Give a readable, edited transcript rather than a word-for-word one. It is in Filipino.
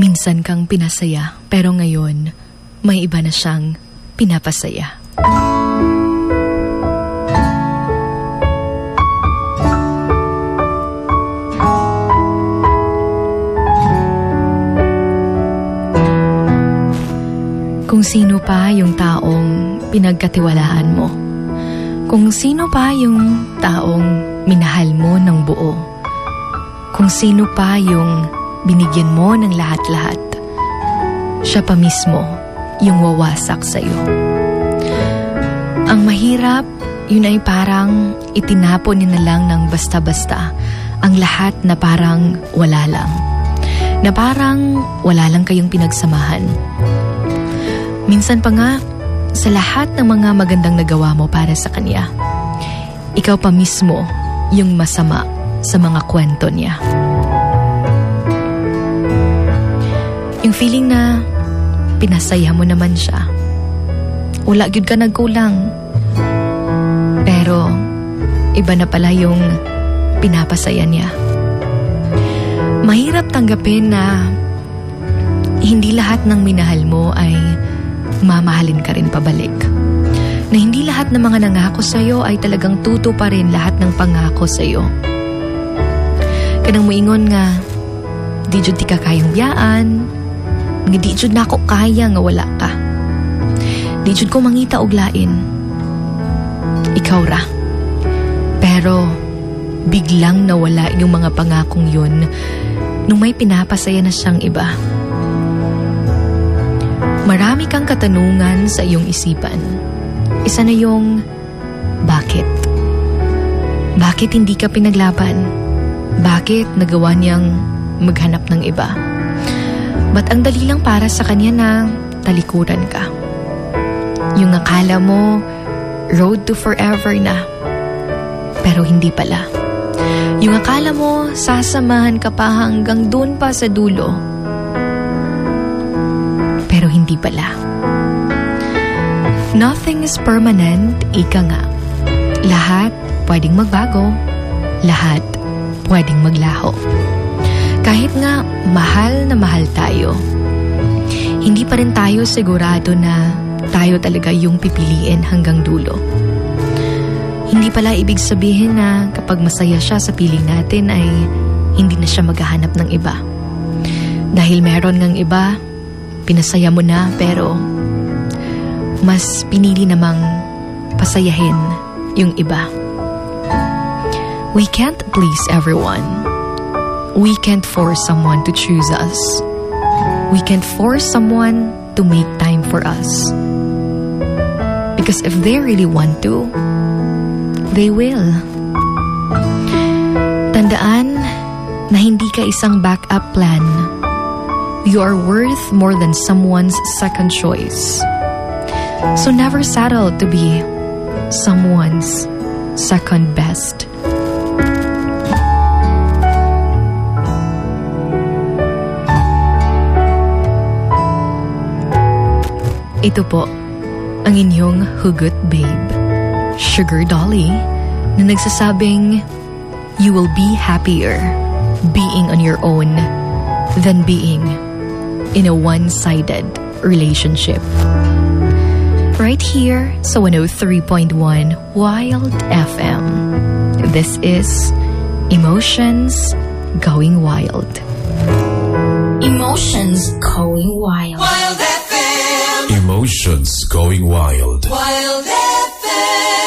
Minsan kang pinasaya, pero ngayon, may iba na siyang pinapasaya. Kung sino pa yung taong pinagkatiwalaan mo. Kung sino pa yung taong minahal mo ng buo. Kung sino pa yung binigyan mo ng lahat-lahat, siya pa mismo yung wawasak sa'yo. Ang mahirap, yun ay parang itinapon niya na lang ng basta-basta ang lahat na parang wala lang. Na parang wala lang kayong pinagsamahan. Minsan pa nga, sa lahat ng mga magandang nagawa mo para sa kanya, ikaw pa mismo yung masama sa mga kwento niya. Yung feeling na pinasaya mo naman siya. Wala gyud ka nagkulang. Pero iba na pala yung pinapasaya niya. Mahirap tanggapin na hindi lahat ng minahal mo ay mamahalin ka rin pabalik. Na hindi lahat ng mga nangako sa'yo ay talagang tuto pa rin lahat ng pangako sa'yo. Kanang moingon nga, di jud ti ka kayang biyaan, nga di jud na ako kaya nga wala ka. Di jud ko mangita og lain. Ikaw ra. Pero biglang nawala yung mga pangakong yun nung may pinapasaya na siyang iba. Marami kang katanungan sa iyong isipan. Isa na yung, bakit? Bakit hindi ka pinaglaban? Bakit nagawa niyang maghanap ng iba? Ba't ang dali lang para sa kanya na talikuran ka? Yung akala mo, road to forever na. Pero hindi pala. Yung akala mo, sasamahan ka pa hanggang doon pa sa dulo. Pero hindi pala. Nothing is permanent, ika nga. Lahat pwedeng magbago. Lahat pwedeng maglaho. Kahit nga mahal na mahal tayo, hindi pa rin tayo sigurado na tayo talaga yung pipiliin hanggang dulo. Hindi pala ibig sabihin na kapag masaya siya sa piling natin ay hindi na siya maghahanap ng iba. Dahil meron ngang iba, pinasaya mo na pero mas pinili namang pasayahin yung iba. We can't please everyone. We can't force someone to choose us. We can't force someone to make time for us. Because if they really want to, they will. Tandaan na hindi ka isang backup plan. You are worth more than someone's second choice. So never settle to be someone's second best. Ito po ang inyong hugot babe, Sugar Dolly, na nagsasabing, you will be happier being on your own than being in a one-sided relationship. Right here sa 103.1 Wild FM. This is Emotions Going Wild. Emotions Going Wild. Wild FM. Emotions Going Wild. Wild FM.